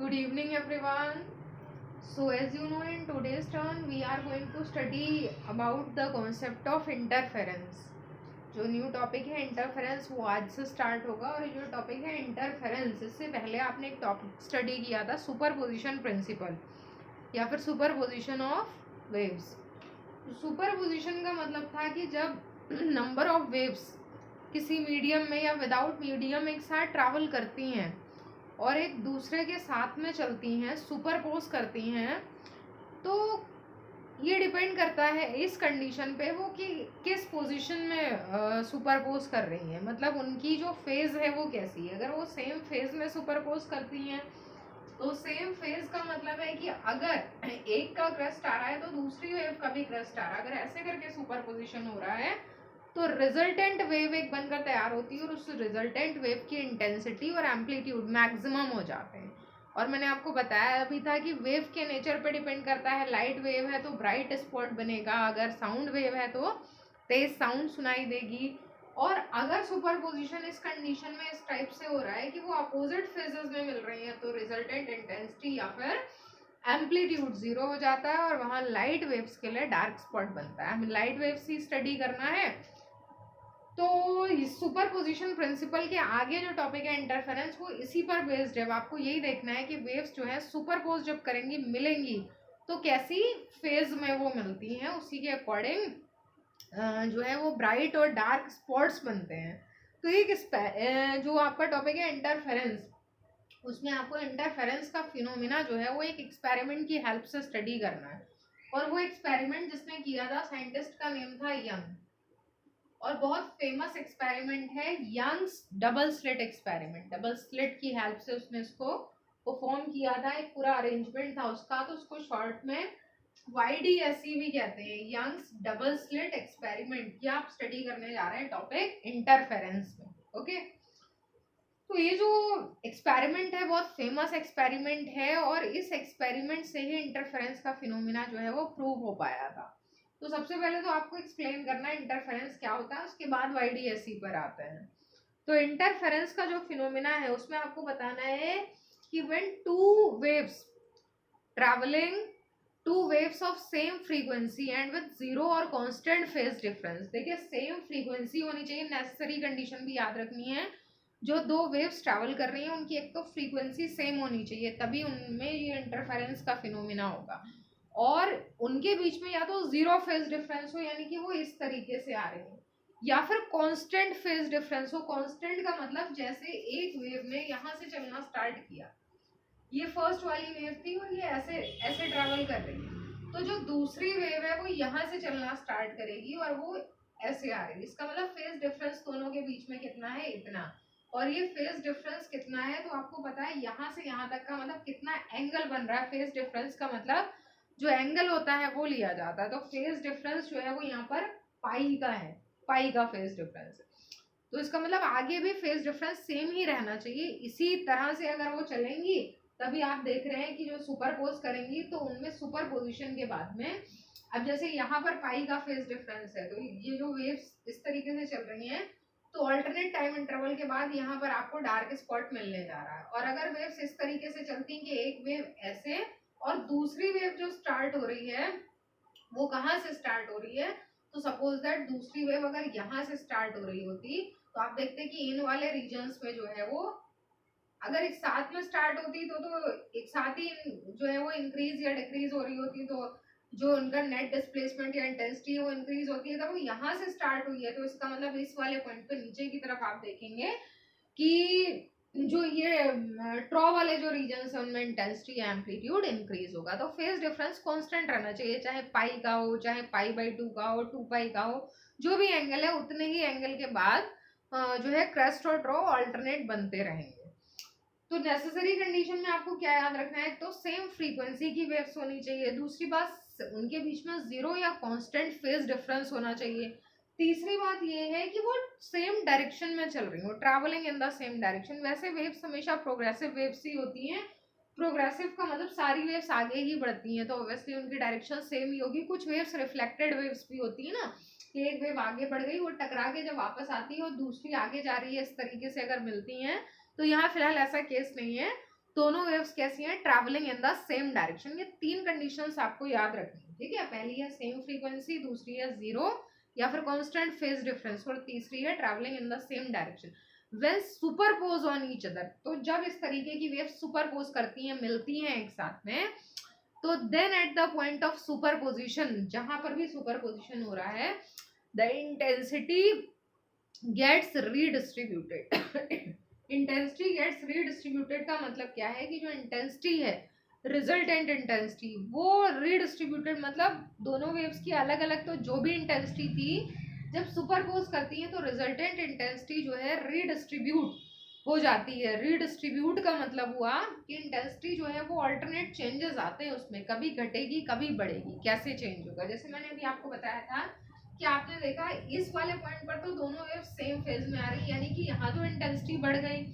Good evening, everyone. So, as you know, in today's turn, we are going to study about the concept of interference. जो new topic है interference वो आज से start होगा। और जो टॉपिक है इंटरफेरेंस, इससे पहले आपने एक टॉपिक स्टडी किया था सुपरपोजिशन प्रिंसिपल या फिर सुपरपोजिशन ऑफ वेव्स। सुपरपोजिशन का मतलब था कि जब नंबर ऑफ वेव्स किसी मीडियम में या विदाउट मीडियम एक साथ ट्रैवल करती हैं और एक दूसरे के साथ में चलती हैं, सुपरपोज करती हैं, तो ये डिपेंड करता है इस कंडीशन पे वो कि किस पोजीशन में सुपरपोज कर रही हैं, मतलब उनकी जो फेज है वो कैसी है। अगर वो सेम फेज में सुपरपोज करती हैं तो सेम फेज का मतलब है कि अगर एक का क्रस्ट आ रहा है तो दूसरी वेव का भी क्रस्ट आ रहा है। अगर ऐसे करके सुपरपोजिशन हो रहा है तो रिजल्टेंट वेव एक बनकर तैयार होती है और उस रिजल्टेंट वेव की इंटेंसिटी और एम्पलीट्यूड मैक्सिमम हो जाते हैं। और मैंने आपको बताया अभी था कि वेव के नेचर पे डिपेंड करता है। लाइट वेव है तो ब्राइट स्पॉट बनेगा, अगर साउंड वेव है तो तेज साउंड सुनाई देगी। और अगर सुपरपोजिशन इस कंडीशन में इस टाइप से हो रहा है कि वो अपोजिट फेजेस में मिल रही हैं तो रिजल्टेंट इंटेंसिटी या फिर एम्पलीट्यूड जीरो हो जाता है और वहाँ लाइट वेव्स के लिए डार्क स्पॉट बनता है। हमें लाइट वेव्स ही स्टडी करना है। तो सुपरपोजिशन प्रिंसिपल के आगे जो टॉपिक है इंटरफेरेंस वो इसी पर बेस्ड है। आपको यही देखना है कि वेव्स जो है सुपरपोज जब करेंगी मिलेंगी तो कैसी फेज में वो मिलती हैं, उसी के अकॉर्डिंग जो है वो ब्राइट और डार्क स्पॉट्स बनते हैं। तो एक जो आपका टॉपिक है इंटरफेरेंस, उसमें आपको इंटरफेरेंस का फिनोमिना जो है वो एक एक्सपेरिमेंट की हेल्प से स्टडी करना है। और वो एक्सपेरिमेंट जिसने किया था साइंटिस्ट का नेम था यंग, और बहुत फेमस एक्सपेरिमेंट है Young's double slit experiment. Double slit की हेल्प से उसने इसको परफॉर्म किया था, एक पूरा अरेंजमेंट था उसका। तो उसको शॉर्ट में YDSE भी कहते हैं, यंग्स डबल स्लिट एक्सपेरिमेंट। की आप स्टडी करने जा रहे हैं टॉपिक इंटरफेरेंस में। ओके, तो ये जो एक्सपेरिमेंट है बहुत फेमस एक्सपेरिमेंट है और इस एक्सपेरिमेंट से ही इंटरफेरेंस का फिनोमिना जो है वो प्रूव हो पाया था। तो सबसे पहले तो आपको एक्सप्लेन करना है इंटरफेरेंस क्या होता है, उसके बाद YDSE पर आते हैं। तो इंटरफेरेंस का जो फिनोमिना है उसमें आपको बताना है कि when two waves of same frequency and with zero और कांस्टेंट फेज डिफरेंस। देखिए सेम फ्रीक्वेंसी होनी चाहिए, नेसेसरी कंडीशन भी याद रखनी है। जो दो वेव्स ट्रैवल कर रही हैं उनकी एक तो फ्रीक्वेंसी सेम होनी चाहिए, तभी उनमें ये इंटरफेरेंस का फिनोमिना होगा। और उनके बीच में या तो जीरो फेज डिफरेंस हो, यानी कि वो इस तरीके से आ रही है, या फिर कांस्टेंट फेज डिफरेंस हो। कांस्टेंट का मतलब जैसे एक वेव ने यहाँ से चलना स्टार्ट किया, ये फर्स्ट वाली वेव थी और ये ऐसे ऐसे ट्रैवल कर रही है, तो जो दूसरी वेव है वो यहाँ से चलना स्टार्ट करेगी और वो ऐसे आ रही है। इसका मतलब फेज डिफरेंस दोनों के बीच में कितना है, इतना। और ये फेज डिफरेंस कितना है तो आपको पता है यहाँ से यहाँ तक का मतलब कितना एंगल बन रहा है। फेज डिफरेंस का मतलब जो एंगल होता है वो लिया जाता है। तो फेज डिफरेंस जो है वो यहाँ पर पाई का है, पाई का फेज डिफरेंस है। तो इसका मतलब आगे भी फेज डिफरेंस सेम ही रहना चाहिए। इसी तरह से अगर वो चलेंगी तभी आप देख रहे हैं कि जो सुपरपोज करेंगी तो उनमें सुपरपोजिशन के बाद में, अब जैसे यहाँ पर पाई का फेज डिफरेंस है तो ये जो वेव्स इस तरीके से चल रही हैं तो अल्टरनेट टाइम इंटरवल के बाद यहाँ पर आपको डार्क स्पॉट मिलने जा रहा है। और अगर वेव्स इस तरीके से चलती हैं कि एक वेव ऐसे और दूसरी वेव जो स्टार्ट हो रही है वो कहाँ से स्टार्ट हो रही है, तो सपोज दैट दूसरी वेव अगर यहाँ से स्टार्ट हो रही होती तो आप देखते कि इन वाले रीजन्स में जो है वो अगर एक साथ में स्टार्ट होती तो एक साथ ही जो है वो इंक्रीज या डिक्रीज हो रही होती, तो जो उनका नेट डिस्प्लेसमेंट या इंटेंसिटी है वो इंक्रीज होती है। तो वो यहाँ से स्टार्ट हुई है तो इसका मतलब इस वाले पॉइंट पे नीचे की तरफ आप देखेंगे कि जो ये ट्रॉ वाले जो रीजन्स है उनमें इंटेंसिटी या एम्पलीट्यूड इंक्रीज होगा। तो फेज डिफरेंस कांस्टेंट रहना चाहिए, चाहे पाई का हो, चाहे पाई/2 का हो, 2 पाई का हो, जो भी एंगल है उतने ही एंगल के बाद जो है क्रेस्ट और ट्रॉ अल्टरनेट बनते रहेंगे। तो नेसेसरी कंडीशन में आपको क्या याद रखना है, तो सेम फ्रीक्वेंसी की वेव्स होनी चाहिए। दूसरी बात उनके बीच में जीरो या कांस्टेंट फेज डिफरेंस होना चाहिए। तीसरी बात ये है कि वो सेम डायरेक्शन में चल रही हो, travelling in the same direction. वैसे वेव्स हमेशा प्रोग्रेसिव वेव्स ही होती हैं। प्रोग्रेसिव का मतलब सारी वेव्स आगे ही बढ़ती हैं तो ऑब्वियसली उनकी डायरेक्शन सेम ही होगी। कुछ वेव्स रिफ्लेक्टेड वेव्स भी होती है ना, कि एक वेव आगे बढ़ गई, वो टकरा के जब वापस आती है और दूसरी आगे जा रही है, इस तरीके से अगर मिलती हैं। तो यहाँ फिलहाल ऐसा केस नहीं है। दोनों वेव्स कैसी हैं, travelling in the same direction. ये 3 कंडीशंस आपको याद रखनी है, ठीक है। पहली है सेम फ्रीक्वेंसी, दूसरी है जीरो या फिर कांस्टेंट फेज डिफरेंस, और तीसरी है travelling in the same direction when superpose on each other. तो जब इस तरीके की वेव्स सुपरपोज करती हैं, मिलती हैं एक साथ में, तो then at the point of superposition, जहां पर भी सुपरपोजिशन हो रहा है, the intensity gets redistributed. Intensity gets redistributed का मतलब क्या है कि जो इंटेंसिटी है, रिजल्टेंट इंटेंसिटी, वो रीडिस्ट्रीब्यूटेड, मतलब दोनों वेव्स की अलग अलग तो जो भी इंटेंसिटी थी, जब सुपरपोज करती है तो रिजल्टेंट इंटेंसिटी जो है रीडिस्ट्रीब्यूट हो जाती है। रीडिस्ट्रीब्यूट का मतलब हुआ कि इंटेंसिटी जो है वो अल्टरनेट चेंजेस आते हैं उसमें, कभी घटेगी कभी बढ़ेगी। कैसे चेंज होगा, जैसे मैंने अभी आपको बताया था कि आपने देखा इस वाले पॉइंट पर तो दोनों वेव सेम फेज में आ रही है, यानी कि यहाँ तो इंटेंसिटी बढ़ गई,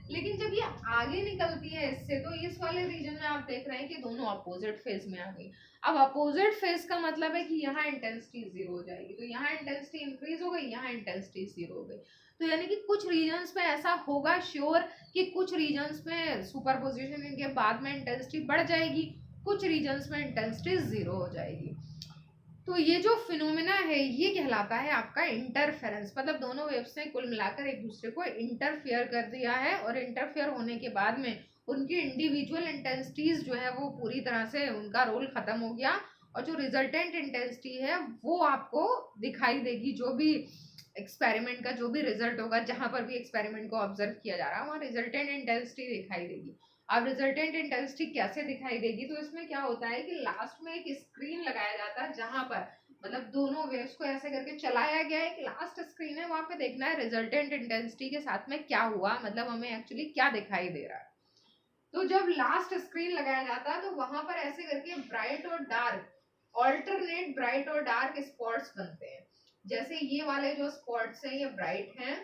लेकिन जब ये आगे निकलती है इससे, तो इस वाले रीजन में आप देख रहे हैं कि दोनों अपोजिट फेज में आ गई। अब अपोजिट फेज का मतलब है कि यहाँ इंटेंसिटी जीरो हो जाएगी, तो यहाँ इंटेंसिटी इंक्रीज हो गई, यहाँ इंटेंसिटी जीरो हो गई। तो यानी कि कुछ रीजन्स में ऐसा होगा श्योर कि कुछ रीजन्स में सुपरपोजिशन के बाद में इंटेंसिटी बढ़ जाएगी, कुछ रीजन्स में इंटेंसिटी जीरो हो जाएगी। तो ये जो फिनोमेना है ये कहलाता है आपका इंटरफेरेंस, मतलब दोनों वेव्स ने कुल मिलाकर एक दूसरे को इंटरफेयर कर दिया है, और इंटरफेयर होने के बाद में उनकी इंडिविजुअल इंटेंसिटीज जो है वो पूरी तरह से उनका रोल खत्म हो गया, और जो रिजल्टेंट इंटेंसिटी है वो आपको दिखाई देगी। जो भी एक्सपेरिमेंट का जो भी रिजल्ट होगा, जहां पर भी एक्सपेरिमेंट को ऑब्जर्व किया जा रहा है, वहाँ रिजल्टेंट इंटेंसिटी दिखाई देगी। अब रिजल्टेंट इंटेंसिटी कैसे दिखाई देगी, तो इसमें क्या होता है कि लास्ट में एक स्क्रीन लगाया जाता है, जहां पर मतलब दोनों वेव्स को ऐसे करके चलाया गया है, एक लास्ट स्क्रीन है, वहां पे देखना है रिजल्टेंट इंटेंसिटी के साथ में क्या हुआ, मतलब हमें एक्चुअली क्या दिखाई दे रहा है। तो जब लास्ट स्क्रीन लगाया जाता है तो वहां पर ऐसे करके ब्राइट और डार्क, ऑल्टरनेट ब्राइट और डार्क स्पॉट्स बनते हैं। जैसे ये वाले जो स्पॉट्स हैं ये ब्राइट हैं,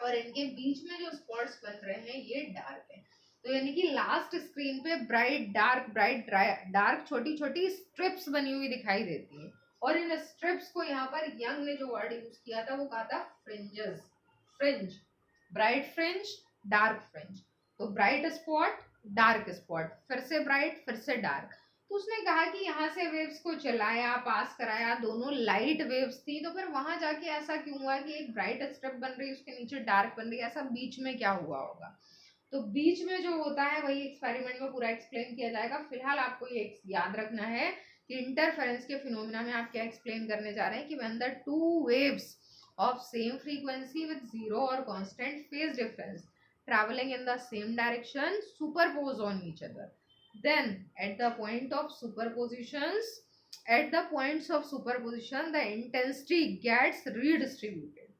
और इनके बीच में जो स्पॉट्स बन रहे हैं ये डार्क है। तो यानी कि लास्ट स्क्रीन पे ब्राइट डार्क छोटी छोटी स्ट्रिप्स बनी हुई दिखाई देती है, और इन स्ट्रिप्स को यहाँ पर यंग ने जो वर्ड यूज किया था वो कहा था fringes, fringe, bright fringe, dark fringe. तो ब्राइट स्पॉट, डार्क स्पॉट, फिर से ब्राइट, फिर से डार्क। तो उसने कहा कि यहाँ से वेव्स को चलाया, पास कराया, दोनों लाइट वेव्स थी, तो फिर वहां जाके ऐसा क्यों हुआ कि एक ब्राइट स्ट्रिप बन रही, उसके नीचे डार्क बन रही, ऐसा बीच में क्या हुआ होगा। तो बीच में जो होता है वही एक्सपेरिमेंट में पूरा एक्सप्लेन किया जाएगा। फिलहाल आपको ये याद रखना है कि इंटरफेरेंस के फिनोमेना में आप क्या एक्सप्लेन करने जा रहे हैं कि when the two waves of same frequency with zero or constant phase difference traveling in the same direction superpose on each other, then at the point of superpositions, at the points of superposition the intensity gets redistributed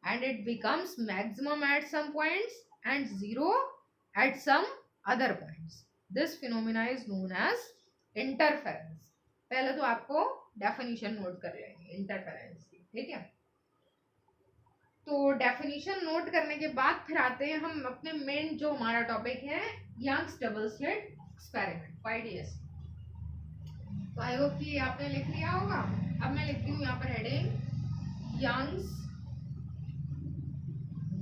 and it becomes maximum at some points and zero at some other points. This phenomena is known as interference. पहले तो आपको definition note कर लेंगे interference की, ठीक है। तो definition note करने के बाद फिर आते हैं हम अपने मेन जो हमारा टॉपिक है, Young's double slit experiment, YDS। तो आई होप कि आपने लिख लिया होगा। अब मैं लिखती हूँ यहाँ पर heading, Young's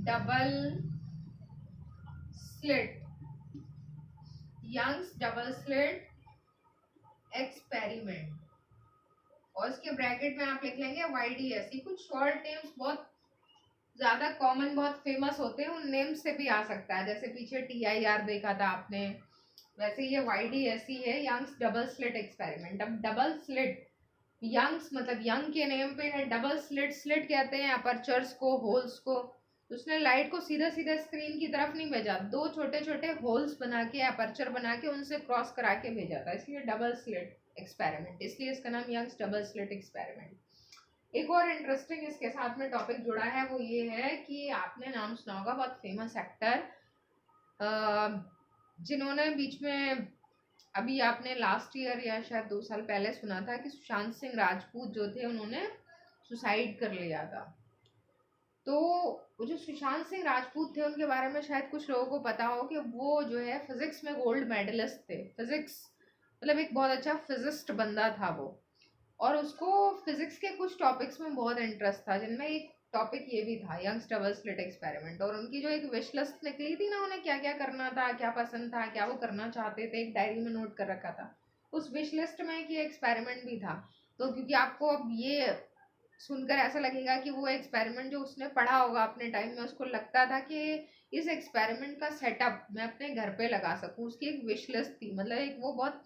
double slit, Young's double slit experiment, और इसके ब्रैकेट में आप लिख लेंगे YDS। ये कुछ शॉर्ट नेम्स बहुत ज्यादा कॉमन, बहुत फेमस होते हैं, उन नेम से भी आ सकता है। जैसे पीछे TIR देखा था आपने, वैसे ये YDS ही है, यंग्स डबल स्लिट एक्सपेरिमेंट। अब डबल स्लिट, यंग्स मतलब यंग के नेम पे है, डबल स्लिट, स्लिट कहते हैं अपर्चर्स को, होल्स को। उसने लाइट को सीधा सीधा स्क्रीन की तरफ नहीं भेजा, दो छोटे छोटे होल्स बना के, अपर्चर बना के, उनसे क्रॉस करा के भेजा था, इसलिए डबल स्लिट एक्सपेरिमेंट, इसलिए इसका नाम यंग्स डबल स्लिट एक्सपेरिमेंट। एक और इंटरेस्टिंग इसके साथ में टॉपिक जुड़ा है, वो ये है कि आपने नाम सुना होगा बहुत फेमस एक्टर, जिन्होंने बीच में, अभी आपने लास्ट ईयर या शायद 2 साल पहले सुना था कि सुशांत सिंह राजपूत जो थे उन्होंने सुसाइड कर लिया था। तो वो जो सुशांत सिंह राजपूत थे उनके बारे में शायद कुछ लोगों को पता हो कि वो जो है फिजिक्स में गोल्ड मेडलिस्ट थे। फिजिक्स मतलब एक बहुत अच्छा फिजिस्ट बंदा था वो, और उसको फिजिक्स के कुछ टॉपिक्स में बहुत इंटरेस्ट था, जिनमें एक टॉपिक ये भी था, यंग्स डबल स्लिट एक्सपेरिमेंट, और उनकी जो एक विश लिस्ट निकली थी ना, उन्हें क्या क्या करना था, क्या पसंद था, क्या वो करना चाहते थे, एक डायरी में नोट कर रखा था। उस विश लिस्ट में एक ये एक्सपेरिमेंट भी था। तो क्योंकि आपको अब ये सुनकर ऐसा लगेगा कि वो एक्सपेरिमेंट जो उसने पढ़ा होगा अपने टाइम में, उसको लगता था कि इस एक्सपेरिमेंट का सेटअप मैं अपने घर पे लगा सकूं, उसकी एक विश लिस्ट थी। मतलब एक वो बहुत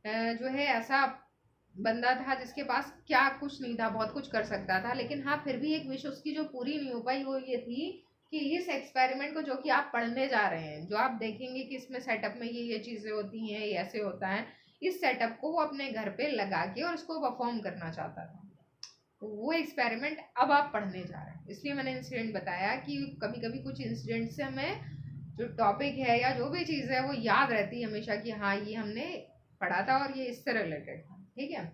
जो है ऐसा बंदा था जिसके पास क्या कुछ नहीं था, बहुत कुछ कर सकता था, लेकिन हाँ फिर भी एक विश उसकी जो पूरी नहीं हो पाई वो ये थी कि इस एक्सपेरिमेंट को जो कि आप पढ़ने जा रहे हैं, जो आप देखेंगे कि इसमें सेटअप में ये चीज़ें होती हैं, ये ऐसे होता है, इस सेटअप को वो अपने घर पे लगा के और इसको परफॉर्म करना चाहता था। तो वो एक्सपेरिमेंट अब आप पढ़ने जा रहे हैं, इसलिए मैंने इंसिडेंट बताया कि कभी कभी कुछ इंसिडेंट से हमें जो टॉपिक है या जो भी चीज़ है वो याद रहती है हमेशा कि हाँ ये हमने पढ़ा था और ये इससे रिलेटेड था। ठीक है,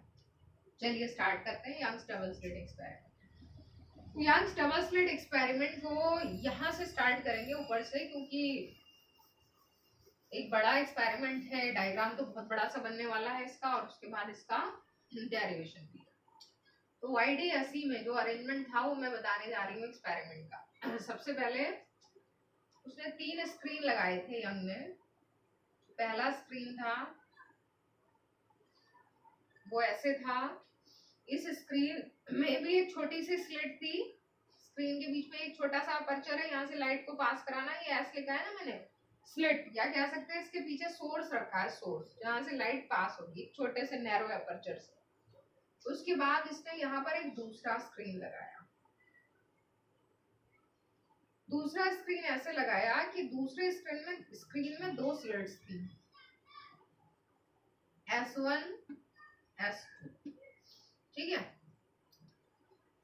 चलिए स्टार्ट करते हैं Young's double slit experiment. Young's double slit experiment को यहाँ से स्टार्ट करेंगे ऊपर से, क्योंकि एक बड़ा एक्सपेरिमेंट है, डायग्राम तो बहुत बड़ा सा बनने वाला है इसका, और उसके बाद इसका डेरिवेशन भी। तो YDSE में जो अरेंजमेंट था वो मैं बताने जा रही हूँ एक्सपेरिमेंट का। सबसे पहले उसने 3 स्क्रीन लगाए थे यंग ने। पहला स्क्रीन था वो ऐसे था, इस स्क्रीन में भी एक छोटी सी स्लिट थी, स्क्रीन के बीच में एक छोटा सा अपर्चर है, यहाँ से लाइट को पास कराना, ये ऐसे लिखा है ना मैंने स्लिट, या कह सकते हैं इसके पीछे सोर्स रखा है, सोर्स जहाँ से लाइट पास होगी एक छोटे से नैरो अपर्चर से। उसके बाद इसने यहाँ पर एक दूसरा स्क्रीन लगाया, दूसरा स्क्रीन ऐसे लगाया कि दूसरे स्क्रीन में 2 स्लिट्स थी, S1 S2, ठीक है।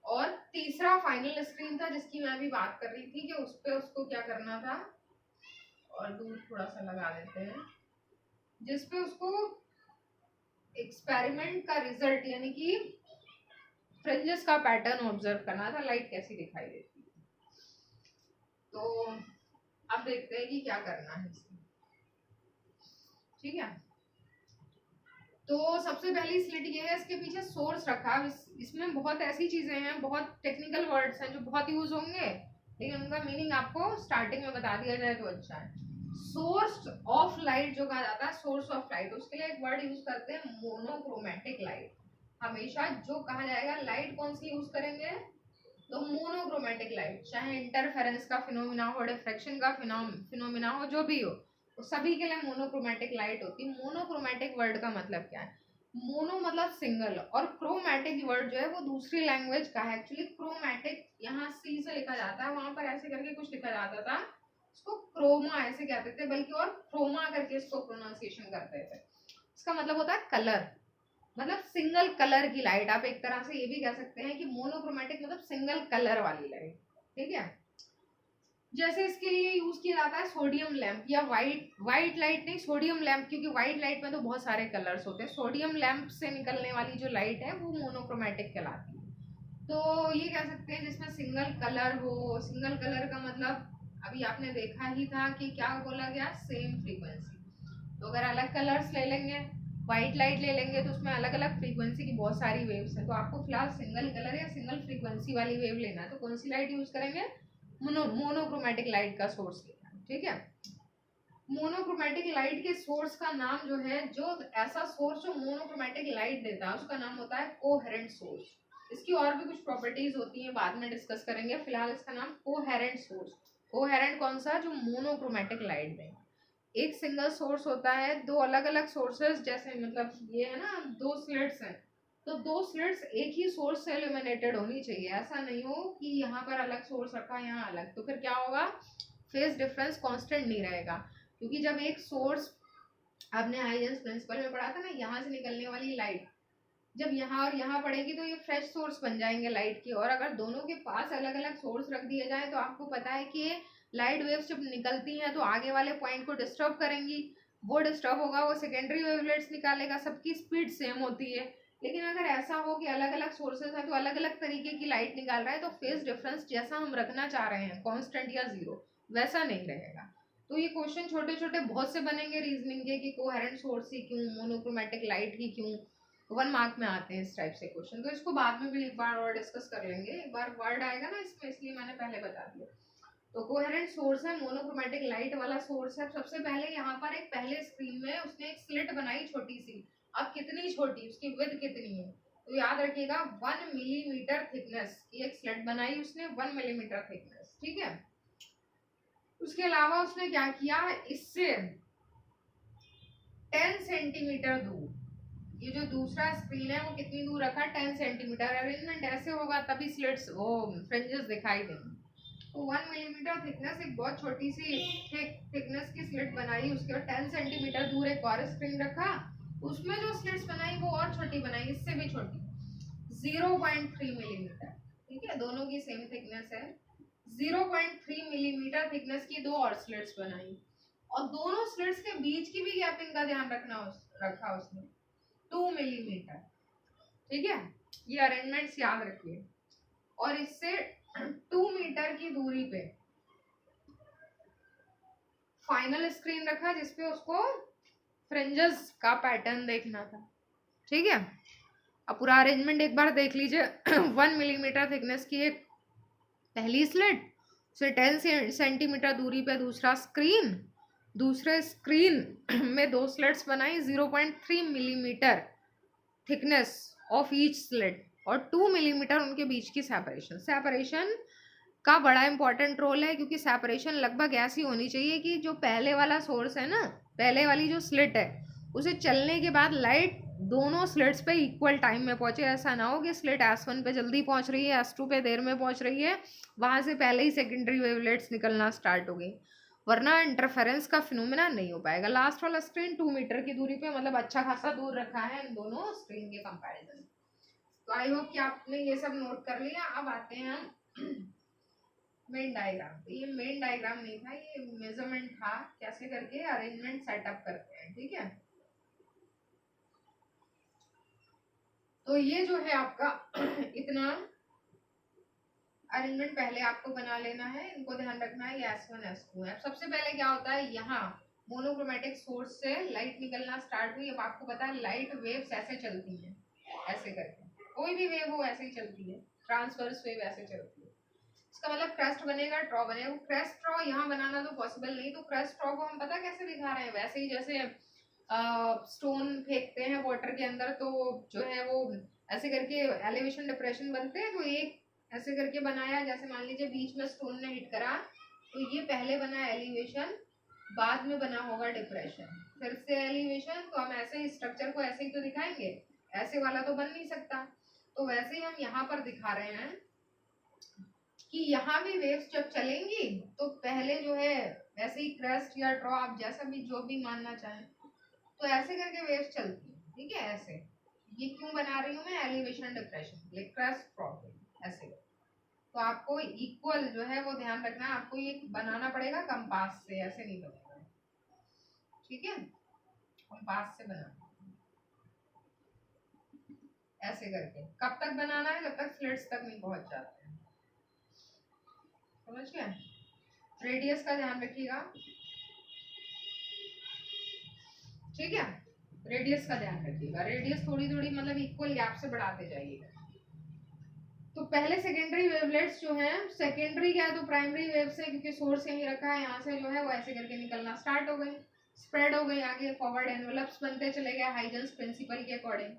और तीसरा फाइनल स्क्रीन था जिसकी मैं अभी बात कर रही थी कि उस पे उसको क्या करना था, और दूर थोड़ा सा लगा देते हैं, जिसपे उसको एक्सपेरिमेंट का रिजल्ट यानी कि फ्रिंजेस का पैटर्न ऑब्जर्व करना था, लाइट कैसी दिखाई देती है। तो अब देखते हैं कि क्या करना है इसमें। ठीक है, तो सबसे पहली स्लिट ये है, इसके पीछे सोर्स रखा। इसमें बहुत ऐसी चीजें हैं, बहुत टेक्निकल वर्ड्स हैं जो बहुत यूज होंगे, लेकिन उनका मीनिंग आपको स्टार्टिंग में बता दिया जाए तो अच्छा है। सोर्स ऑफ लाइट जो कहा जाता है, सोर्स ऑफ लाइट, उसके लिए एक वर्ड यूज करते हैं मोनोक्रोमेटिक लाइट। हमेशा जो कहा जाएगा लाइट कौन सी यूज करेंगे, तो मोनोक्रोमेटिक लाइट, चाहे इंटरफेरेंस का फिनोमिना हो, डिफ्रैक्शन का फिनोमिना हो, जो भी हो, तो सभी के लिए मोनोक्रोमेटिक लाइट होती है। मोनोक्रोमेटिक वर्ड का मतलब क्या है, मोनो मतलब सिंगल, और क्रोमैटिक वर्ड जो है वो दूसरी लैंग्वेज का है। एक्चुअली क्रोमैटिक यहाँ सी से लिखा जाता है, वहां पर ऐसे करके कुछ लिखा जाता था, उसको क्रोमा ऐसे कहते थे, बल्कि और क्रोमा करके इसको प्रोनाउंसिएशन करते थे। इसका मतलब होता है कलर, मतलब सिंगल कलर की लाइट। आप एक तरह से ये भी कह सकते हैं कि मोनोक्रोमेटिक मतलब सिंगल कलर वाली लाइट। ठीक है, जैसे इसके लिए यूज किया जाता है सोडियम लैंप, या व्हाइट लाइट नहीं, सोडियम लैंप, क्योंकि व्हाइट लाइट में तो बहुत सारे कलर्स होते हैं, सोडियम लैंप से निकलने वाली जो लाइट है वो मोनोक्रोमेटिक कहलाती है। तो ये कह सकते हैं जिसमें सिंगल कलर हो। सिंगल कलर का मतलब अभी आपने देखा ही था कि क्या बोला गया, सेम फ्रीक्वेंसी। तो अगर अलग कलर्स ले लेंगे, व्हाइट लाइट ले लेंगे, तो उसमें अलग अलग फ्रीक्वेंसी की बहुत सारी वेव्स हैं, तो आपको फिलहाल सिंगल कलर या सिंगल फ्रीक्वेंसी वाली वेव लेना है, तो कौन सी लाइट यूज करेंगे, मोनोक्रोमेटिक लाइट का सोर्स लेना है। ठीक है, मोनोक्रोमेटिक लाइट के सोर्स का नाम जो है, जो ऐसा सोर्स जो मोनोक्रोमेटिक लाइट देता है उसका नाम होता है कोहेरेंट सोर्स। इसकी और भी कुछ प्रॉपर्टीज होती हैं, बाद में डिस्कस करेंगे, फिलहाल इसका नाम कोहेरेंट सोर्स। कोहेरेंट कौन सा, जो मोनोक्रोमेटिक लाइट देगा। एक सिंगल सोर्स होता है, दो अलग अलग सोर्सेस, जैसे मतलब ये है ना 2 स्लिट्स हैं, तो 2 स्लिट्स एक ही सोर्स से इल्यूमिनेटेड होनी चाहिए। ऐसा नहीं हो कि यहाँ पर अलग सोर्स रखा यहाँ अलग, तो फिर क्या होगा, फेज डिफरेंस कांस्टेंट नहीं रहेगा। क्योंकि जब एक सोर्स, आपने हाइजेंस प्रिंसिपल में पढ़ा था ना, यहाँ से निकलने वाली लाइट जब यहाँ और यहाँ पड़ेगी तो ये फ्रेश सोर्स बन जाएंगे लाइट के, और अगर दोनों के पास अलग अलग सोर्स रख दिए जाए तो आपको पता है कि लाइट वेव्स जब निकलती हैं तो आगे वाले पॉइंट को डिस्टर्ब करेंगी, वो डिस्टर्ब होगा, वो सेकेंडरी वेवलेट्स निकालेगा, सबकी स्पीड सेम होती है। लेकिन अगर ऐसा हो कि अलग अलग सोर्सेज हैं तो अलग अलग तरीके की लाइट निकाल रहा है, तो फेज डिफरेंस जैसा हम रखना चाह रहे हैं कांस्टेंट या जीरो, वैसा नहीं रहेगा। तो ये क्वेश्चन छोटे छोटे बहुत से बनेंगे रीजनिंग के कि कोहेरेंट सोर्स ही क्यों, मोनोक्रोमेटिक लाइट ही क्यों, 1 मार्क में आते हैं इस टाइप से क्वेश्चन, तो इसको बाद में भी एक बार और डिस्कस कर लेंगे। एक बार वर्ड आएगा ना इसमें, इसलिए मैंने पहले बता दिया। तो कोहेरेंट सोर्स है, मोनोक्रोमेटिक लाइट वाला सोर्स है। सबसे पहले यहाँ पर एक पहले स्क्रीन में उसने एक स्लिट बनाई छोटी सी। अब कितनी छोटी, उसकी विड्थ कितनी है, तो याद रखिएगा 1 मिलीमीटर थिकनेस की एक स्लिट बनाई उसने, 1 मिलीमीटर थिकनेस, ठीक है। उसके अलावा उसने क्या किया, इससे 10 सेंटीमीटर दूर, ये जो दूसरा स्क्रीन है वो कितनी दूर रखा, 10 सेंटीमीटर। अरेंजमेंट ऐसे होगा तभी स्लिट्स वो फ्रिंजेस दिखाई देंगे। तो 1 मिलीमीटर थिकनेस, एक बहुत छोटी सी थिकनेस की स्लिट बनाई, उसके बाद 10 सेंटीमीटर दूर एक और स्क्रीन रखा, उसमें जो स्लिट्स बनाई वो और छोटी बनाई, इससे भी छोटी, 0.3 मिलीमीटर, ठीक है। दोनों की सेम थिकनेस है। 0.3 मिलीमीटर थिकनेस की दो और स्लिट्स बनाई, और दोनों स्लिट्स के बीच की भी गैपिंग का ध्यान रखा उसने, 2 मिलीमीटर, ठीक है। ये अरेंजमेंट्स याद रखिए। और इससे 2 मीटर की दूरी पे फाइनल स्क्रीन रखा, जिसपे उसको फ्रिंजेस का पैटर्न देखना था, ठीक है। अब पूरा अरेंजमेंट एक बार देख लीजिए। 1 मिलीमीटर थिकनेस की एक पहली स्लिट, उसे 10 सेंटीमीटर दूरी पे दूसरा स्क्रीन, दूसरे स्क्रीन में दो स्लिट्स बनाई, 0.3 millimetre thickness of each slit, और 2 मिलीमीटर उनके बीच की सेपरेशन का बड़ा इंपॉर्टेंट रोल है, क्योंकि सेपरेशन लगभग ऐसी होनी चाहिए कि जो पहले वाला सोर्स है ना, पहले वाली जो स्लिट है, उसे चलने के बाद लाइट दोनों स्लिट्स पे इक्वल टाइम में पहुंचे। ऐसा ना हो कि स्लिट S1 पे जल्दी पहुंच रही है, S2 पे देर में पहुंच रही है, वहां से पहले ही सेकेंडरी वेवलेट्स निकलना स्टार्ट हो गई, वरना इंटरफेरेंस का फिनोमेना नहीं हो पाएगा। लास्ट वाला स्क्रीन 2 मीटर की दूरी पे, मतलब अच्छा खासा दूर रखा है इन दोनों स्क्रीन के कंपैरिजन। तो आई होप कि आपने ये सब नोट कर लिया। अब आते हैं हम मेन डायग्राम। तो ये मेन डायग्राम नहीं था, ये मेजरमेंट था, कैसे करके अरेंजमेंट सेटअप करते हैं, ठीक है। तो ये जो है आपका इतना अरेंजमेंट पहले आपको बना लेना है, इनको ध्यान रखना है, ये S1 S2 है। सबसे पहले क्या होता है, यहाँ मोनोक्रोमेटिक सोर्स से लाइट निकलना स्टार्ट हुई। अब आपको पता है लाइट वेव्स ऐसे चलती हैं, ऐसे करके, कोई भी वेव हो ऐसे ही चलती है, ट्रांसवर्स वेव ऐसे चलती है। इसका मतलब क्रेस्ट बनेगा, ट्रॉ बनेगा। क्रेस्ट ट्रॉ यहाँ बनाना तो पॉसिबल नहीं, तो क्रेस्ट ट्रॉ को हम पता कैसे दिखा रहे हैं, वैसे ही जैसे स्टोन फेंकते हैं वाटर के अंदर, तो जो है वो ऐसे करके एलिवेशन डिप्रेशन बनते हैं। तो एक ऐसे करके बनाया, जैसे मान लीजिए बीच में स्टोन ने हिट करा, तो ये पहले बना एलिवेशन, बाद में बना होगा डिप्रेशन, फिर से एलिवेशन। तो हम ऐसे ही स्ट्रक्चर को ऐसे ही तो दिखाएंगे, ऐसे वाला तो बन नहीं सकता। तो वैसे ही हम यहाँ पर दिखा रहे हैं कि यहाँ भी वेव्स जब चलेंगी तो पहले जो है ऐसे ही क्रेस्ट या ड्रॉ, आप जैसा भी जो भी मानना चाहें, तो ऐसे करके वेव्स चलती है, ठीक है। ऐसे ये क्यों बना रही हूँ मैं, एलिवेशन डिप्रेशन, क्रेस्ट ड्रॉ ऐसे। तो आपको इक्वल जो है वो ध्यान रखना है, आपको ये बनाना पड़ेगा कंपास से, ऐसे नहीं बनेगा, ठीक है। कंपास से बनाना, ऐसे करके। कब तक बनाना है, जब तक स्लिट्स तक नहीं पहुंच जाते हैं, समझ गए। रेडियस का ध्यान रखिएगा, ठीक है। रेडियस का ध्यान रखिएगा, रेडियस थोड़ी थोड़ी मतलब इक्वल गैप से बढ़ाते जाइएगा। तो पहले सेकेंडरी वेवलेट्स जो हैं, सेकेंडरी क्या है तो प्राइमरी वेव से, क्योंकि सोर्स यहीं रखा है, यहाँ से जो है वो ऐसे करके निकलना स्टार्ट हो गई, स्प्रेड हो गई आगे, फॉरवर्ड एनवेलप्स बनते चले गए हाइजेंस प्रिंसिपल के अकॉर्डिंग।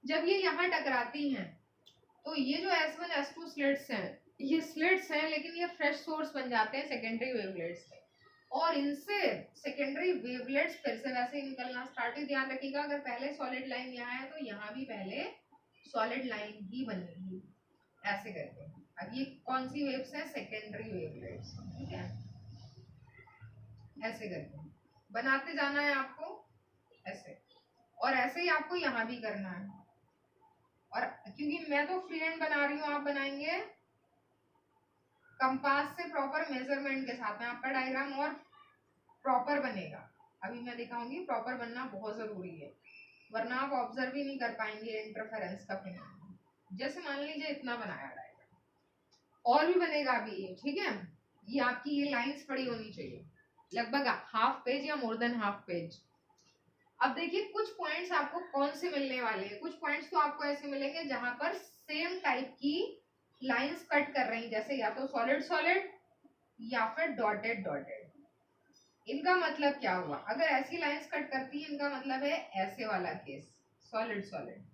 जब ये यहाँ टकराती हैं, तो ये जो S1 S2 स्लिट्स हैं, ये स्लिट्स हैं, लेकिन ये फ्रेश सोर्स बन जाते हैं सेकेंडरी वेवलेट्स से, और इनसे सेकेंडरी वेवलेट्स फिर से वैसे ही निकलना स्टार्ट। ध्यान रखिएगा, अगर पहले सॉलिड लाइन यहाँ है तो यहाँ भी पहले सॉलिड लाइन ही बनेगी, ऐसे करके। अब ये कौन सी वेव्स है, सेकेंडरी वेवलेट्स, ठीक है। ऐसे करके बनाते जाना है आपको, ऐसे, और ऐसे ही आपको यहाँ भी करना है। और क्योंकि मैं तो फ्री हैंड बना रही हूँ, आप बनाएंगे कंपास से प्रॉपर मेजरमेंट के साथ में, आपका डायग्राम और प्रॉपर बनेगा। अभी मैं दिखाऊंगी, प्रॉपर बनना बहुत जरूरी है, वरना आप ऑब्जर्व ही नहीं कर पाएंगे इंटरफेरेंस का फिनोमेना। जैसे मान लीजिए इतना बनाया डायग्राम, और भी बनेगा अभी ये, ठीक है। ये आपकी ये लाइंस पड़ी होनी चाहिए, लगभग हाफ पेज या मोर देन हाफ पेज, अब देखिए कुछ पॉइंट्स आपको कौन से मिलने वाले हैं, कुछ पॉइंट्स तो आपको ऐसे मिलेंगे जहां पर सेम टाइप की लाइंस कट कर रही, जैसे या तो सॉलिड सॉलिड या फिर डॉटेड डॉटेड। इनका मतलब क्या हुआ, अगर ऐसी लाइंस कट करती है इनका मतलब है ऐसे वाला केस सॉलिड सॉलिड,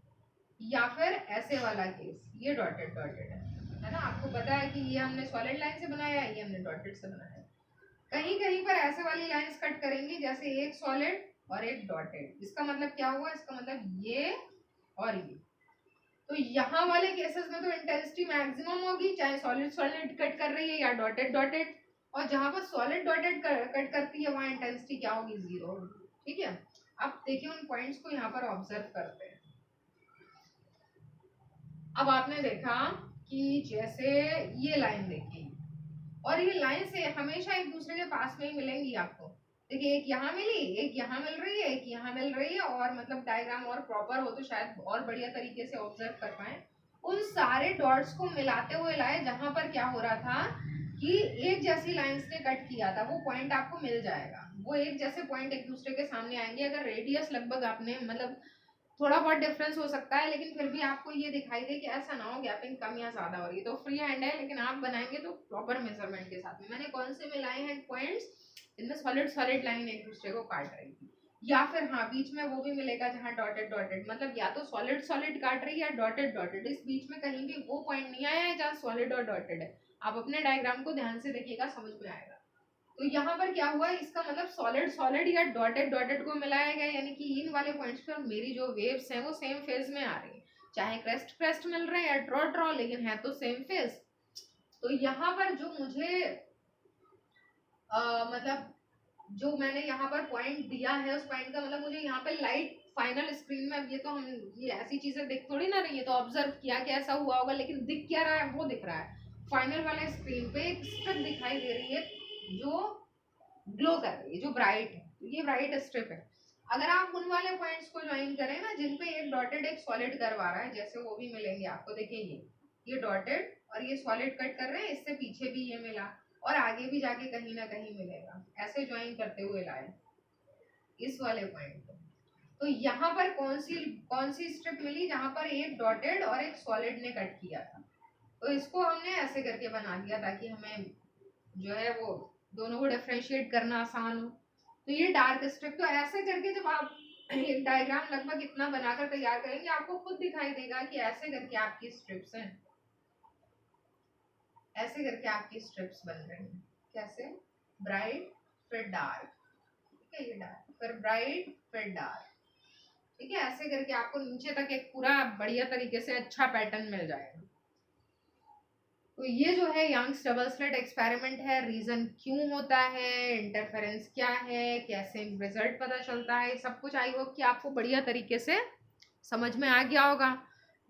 या फिर ऐसे वाला केस ये डॉटेड डॉटेड है ना। आपको पता है कि ये हमने सॉलिड लाइन से बनाया है, ये हमने डॉटेड से बनाया है। कहीं कहीं पर ऐसे वाली लाइंस कट करेंगी जैसे एक सॉलिड और एक डॉटेड, इसका मतलब क्या हुआ, इसका मतलब ये और ये। तो यहाँ वाले केसेस में तो इंटेंसिटी मैक्सिमम होगी, चाहे सॉलिड सॉलिड कट कर रही है या डॉटेड डॉटेड, और जहां पर सॉलिड डॉटेड कट करती है वहां इंटेंसिटी क्या होगी, जीरो होगी। ठीक है, अब देखिए उन पॉइंट्स को यहाँ पर ऑब्जर्व करते हैं। अब आपने देखा कि जैसे ये लाइन देखी, और ये लाइन से हमेशा एक दूसरे के पास में ही मिलेंगी आपको। देखिए एक यहाँ मिली, एक यहाँ मिल रही है, एक यहाँ मिल रही है, और मतलब डायग्राम और प्रॉपर हो तो शायद और बढ़िया तरीके से ऑब्जर्व कर पाए। उन सारे डॉट्स को मिलाते हुए लाए जहां पर क्या हो रहा था कि एक जैसी लाइंस ने कट किया था, वो पॉइंट आपको मिल जाएगा। वो एक जैसे पॉइंट एक दूसरे के सामने आएंगे, अगर रेडियस लगभग आपने मतलब थोड़ा बहुत डिफरेंस हो सकता है, लेकिन फिर भी आपको ये दिखाई दे कि ऐसा ना हो गैपिंग कम या ज्यादा हो रही है। तो फ्री हैंड है, लेकिन आप बनाएंगे तो प्रॉपर मेजरमेंट के साथ में। मैंने कौन से मिलाए हैं पॉइंट्स, इनमें सॉलिड सॉलिड लाइन एक दूसरे को काट रही थी, या फिर हाँ बीच में वो भी मिलेगा जहाँ डॉटेड डॉटेड, मतलब या तो सॉलिड सॉलिड काट रही है या डॉटेड डॉटेड। इस बीच में कहीं भी वो पॉइंट नहीं आया है जहाँ सॉलिड और डॉटेड है। आप अपने डायग्राम को ध्यान से देखिएगा, समझ में आएगा। तो यहाँ पर क्या हुआ, इसका मतलब सॉलिड सॉलिड या डॉटेड डॉटेड को मिलाया गया, यानी कि इन वाले पॉइंट्स पर मेरी जो वेव्स हैं वो सेम फेज में आ रही है, चाहे क्रेस्ट क्रेस्ट मिल रहे हैं या ड्रॉ ड्रॉ, लेकिन है तो सेम फेज। तो यहाँ पर जो मुझे मतलब जो मैंने यहाँ पर पॉइंट दिया है, उस पॉइंट का मतलब मुझे यहाँ पे लाइट फाइनल स्क्रीन में, अब ये तो हम ये ऐसी चीजें दिख थोड़ी ना रही है, तो ऑब्जर्व किया कि ऐसा हुआ होगा, लेकिन दिख क्या रहा है, वो दिख रहा है फाइनल वाले स्क्रीन पे एक स्ट्रिप दिखाई दे रही है जो ग्लो कर रही है, जो ब्राइट है। तो ये ब्राइट स्ट्रिप है। अगर आप उन वाले पॉइंट्स को ज्वाइन करें ना जिन पे एक डॉटेड एक सॉलिड कर्व आ रहा है, जैसे वो भी मिलेंगे आपको। देखिए ये डॉटेड और ये सॉलिड कट कर रहे हैं, इससे पीछे भी ये मिला और आगे भी जाके कहीं ना कहीं मिलेगा, ऐसे ज्वाइन करते हुए लाए इस वाले पॉइंट को। तो यहाँ पर कौन सी स्ट्रिप मिली जहां पर एक डॉटेड और एक सॉलिड ने कट किया था, तो इसको हमने ऐसे करके बना दिया ताकि हमें जो है वो दोनों को डिफरेंशिएट करना आसान हो। तो ये डार्क स्ट्रिप, तो ऐसे करके जब आप एक डायग्राम लगभग इतना बनाकर तैयार करेंगे, आपको खुद दिखाई देगा कि ऐसे करके आपकी स्ट्रिप्स हैं, ऐसे करके आपकी स्ट्रिप्स बन रही हैं। कैसे, ब्राइट फिर डार्क, ठीक है, ये डार्क फिर ब्राइट फिर डार्क, ठीक है, ऐसे करके आपको नीचे तक एक पूरा बढ़िया तरीके से अच्छा पैटर्न मिल जाएगा। तो ये जो है यंग्स डबल स्लिट एक्सपेरिमेंट है, रीजन क्यों होता है, इंटरफेरेंस क्या है, कैसे रिजल्ट पता चलता है, सब कुछ आई होप कि आपको बढ़िया तरीके से समझ में आ गया होगा।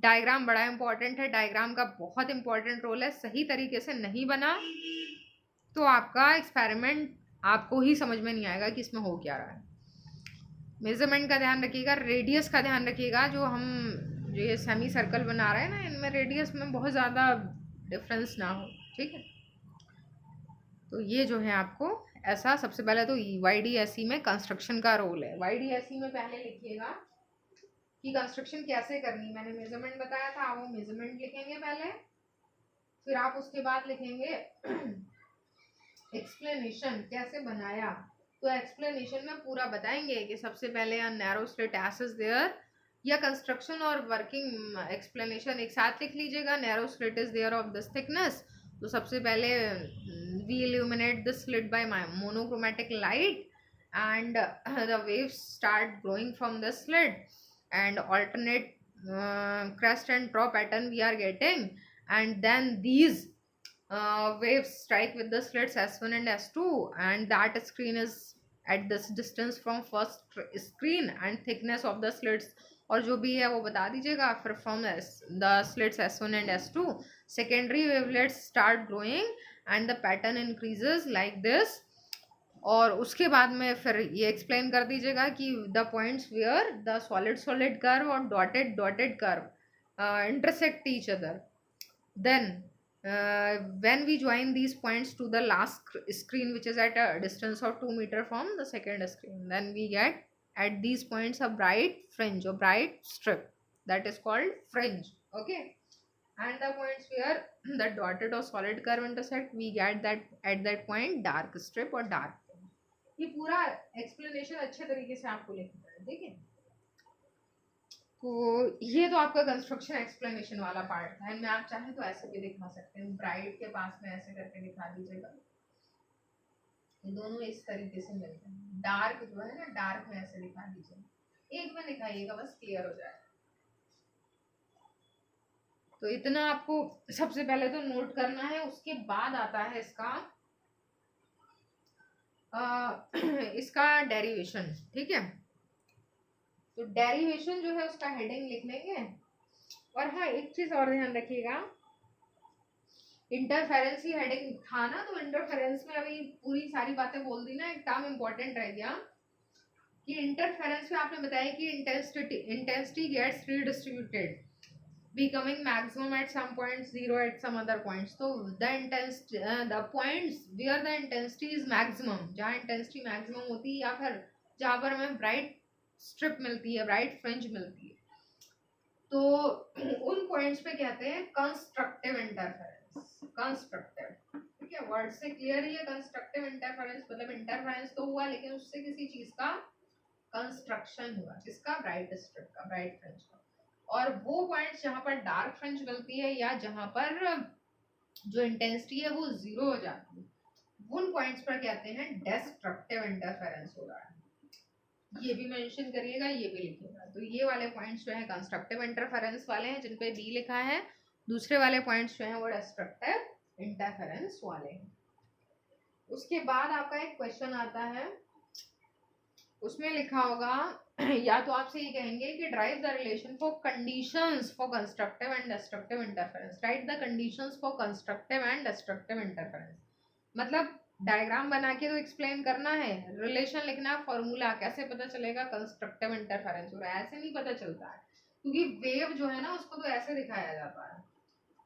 डायग्राम बड़ा इंपॉर्टेंट है, डायग्राम का बहुत इंपॉर्टेंट रोल है। सही तरीके से नहीं बना तो आपका एक्सपेरिमेंट आपको ही समझ में नहीं आएगा कि इसमें हो क्या रहा है। मेजरमेंट का ध्यान रखिएगा, रेडियस का ध्यान रखिएगा। जो ये सेमी सर्कल बना रहे हैं ना, इनमें रेडियस में बहुत ज़्यादा डिफरेंस ना हो, ठीक है। तो ये जो है आपको ऐसा, सबसे पहले तो YDSE में कंस्ट्रक्शन का रोल है। YDSE में पहले लिखिएगा कि कंस्ट्रक्शन कैसे करनी, मैंने मेजरमेंट बताया था, वो मेजरमेंट लिखेंगे पहले, फिर आप उसके बाद लिखेंगे एक्सप्लेनेशन कैसे बनाया। तो एक्सप्लेनेशन में पूरा बताएंगे कि सबसे पहले नैरो स्लिट एसेस देयर, या कंस्ट्रक्शन और वर्किंग एक्सप्लेनेशन एक साथ लिख लीजिएगा। Narrow slit is there of this thickness, तो सबसे पहले we illuminate the slit by monochromatic light and the waves start growing from the slit, and alternate crest and trough pattern we are getting, and then these waves strike with the slits S1 and S2, and that screen is at this distance from first screen, and thickness of the slits और जो भी है वो बता दीजिएगा। फिर from the slits S1 and S2 secondary wavelets start growing and the pattern increases like this, और उसके बाद में फिर ये एक्सप्लेन कर दीजिएगा कि the points where the solid solid curve और dotted dotted curve intersect each other, then when we join these points to the last screen which is at a distance of 2 meter from the second screen, then we get at these points a bright fringe or bright strip, that is called fringe. Okay, and the points where the dotted or solid curve intersect, we get that at that point dark strip or dark fringe. ये पूरा explanation अच्छे तरीके से आपको लिखना है, ठीक है। तो ये तो आपका कंस्ट्रक्शन एक्सप्लेनेशन वाला पार्ट था, मैं आप चाहे तो ऐसे भी दिखा सकते हैं, ब्राइट के पास में ऐसे करके दिखा दीजिएगा, ये दोनों इस तरीके से मिलते हैं। डार्क जो है ना, डार्क में ऐसे दिखा दीजिए, एक में दिखाइएगा बस क्लियर हो जाए। तो इतना आपको सबसे पहले तो नोट करना है, उसके बाद आता है इसका डेरिवेशन, ठीक है। तो डेरिवेशन जो है उसका हेडिंग लिख लेंगे। और हाँ, एक चीज और ध्यान रखिएगा, इंटरफेरेंस ही हेडिंग था ना, तो इंटरफेरेंस में अभी पूरी सारी बातें बोल दी ना, एक टर्म इंपॉर्टेंट रह गया कि इंटरफेरेंस में आपने बताया कि intensity gets redistributed becoming maximum at some points, zero at some other points. So the intensity, the points where the intensity is maximum, जहाँ intensity maximum होती है या फिर जहाँ पर हमें bright strip मिलती है, bright fringe मिलती है, तो उन points पे कहते हैं constructive interference. constructive, ठीक है, वर्ड से क्लियर ही है। constructive interference मतलब interference तो हुआ, लेकिन उससे किसी चीज का कंस्ट्रक्शन हुआ, जिसका ब्राइट स्ट्रिप का, ब्राइट फ्रिंज का। और वो पॉइंट्स जहां पर डार्क फ्रिंज मिलती है या जहां पर जो इंटेंसिटी है वो जीरो हो जाती है, उन पॉइंट्स पर कहते हैं डिस्ट्रक्टिव इंटरफेरेंस हो रहा है। ये भी मेंशन करिएगा, ये भी लिखिएगा। तो ये वाले पॉइंट्स जो है कंस्ट्रक्टिव इंटरफेरेंस वाले हैं, जिन पे डी लिखा है। दूसरे वाले पॉइंट्स जो है वो डिस्ट्रक्टिव इंटरफेरेंस वाले हैं। उसके बाद आपका एक क्वेश्चन आता है, उसमें लिखा होगा या तो आपसे ये कहेंगे कि drive the relation for conditions for constructive and destructive interference, right the conditions for constructive and destructive interference. मतलब डायग्राम बना के तो एक्सप्लेन करना है, रिलेशन लिखना, फॉर्मूला कैसे पता चलेगा कंस्ट्रक्टिव इंटरफेरेंस हो रहा है, ऐसे नहीं पता चलता है, क्योंकि वेव जो है ना उसको तो ऐसे दिखाया जाता है।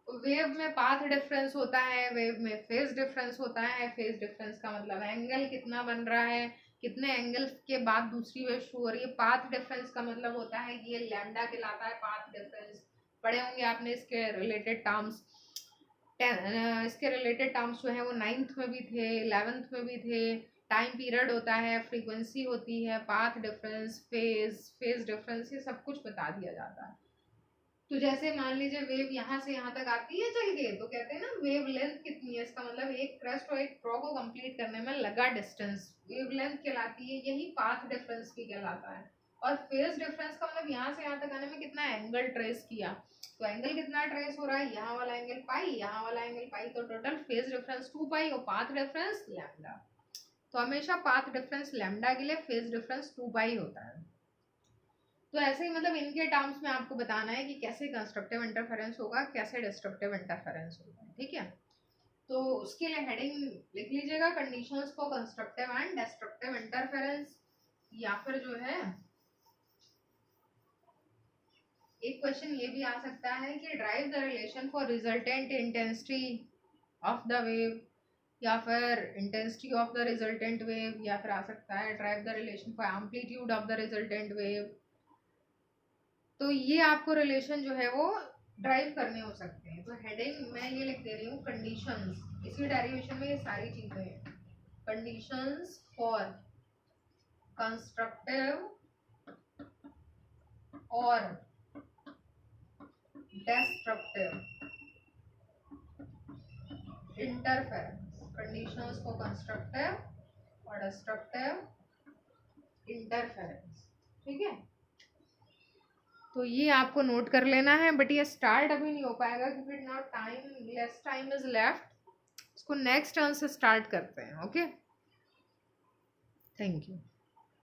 तो वेव में पाथ डिफरेंस होता है, वेव में फेज डिफरेंस होता है। फेज डिफरेंस का मतलब एंगल कितना बन रहा है, कितने एंगल के बाद दूसरी वेव शुरू हो रही है। पाथ डिफरेंस का मतलब होता है ये लैम्डा कहलाता है पाथ डिफरेंस। पढ़े होंगे आपने इसके रिलेटेड टर्म्स, इसके रिलेटेड टर्म्स जो है वो 9th में भी थे, 11th में भी थे। टाइम पीरियड होता है, फ्रीक्वेंसी होती है, पाथ डिफरेंस, फेज डिफरेंस, ये सब कुछ बता दिया जाता है। तो जैसे मान लीजिए वेव यहाँ से यहाँ तक आती है चल के, तो कहते हैं ना वेव लेंथ कितनी है, इसका मतलब एक क्रस्ट और एक फ्रॉ को कंप्लीट करने में लगा डिस्टेंस वेव लेंथ कहलाती है। यही पाथ डिफरेंस भी कहलाता है। और फेज डिफरेंस का मतलब यहाँ से यहाँ तक आने में कितना एंगल ट्रेस किया, तो एंगल कितना ट्रेस हो रहा है, यहाँ वाला एंगल पाई, यहाँ वाला एंगल पाई, तो टोटल फेज डिफरेंस 2 पाई और पाथ डिफरेंस लैम्डा। तो हमेशा पाथ डिफरेंस लैम्डा के लिए फेज डिफरेंस 2 पाई होता है। तो ऐसे ही मतलब इनके टर्म्स में आपको बताना है कि कैसे कंस्ट्रक्टिव इंटरफेरेंस होगा, कैसे डिस्ट्रक्टिव इंटरफेरेंस होगा, ठीक है। तो उसके लिए हेडिंग लिख लीजिएगा, conditions for constructive and destructive interference. या फिर जो है एक क्वेश्चन ये भी आ सकता है कि drive the relation for resultant intensity of the wave, या फिर intensity of the resultant wave, या फिर आ सकता है drive the relation for amplitude of the resultant wave. तो ये आपको रिलेशन जो है वो ड्राइव करने हो सकते हैं। तो हेडिंग मैं ये लिख दे रही हूँ, कंडीशंस, इसी डेरिवेशन में ये सारी चीजें हैं। कंडीशंस फॉर कंस्ट्रक्टिव और destructive interference, conditions for constructive और डिस्ट्रक्टिव इंटरफेरेंस, ठीक है। तो ये आपको नोट कर लेना है, बट ये स्टार्ट अभी नहीं हो पाएगा क्योंकि now time, less time is left. इसको नेक्स्ट टर्न से स्टार्ट करते हैं। Okay, thank you.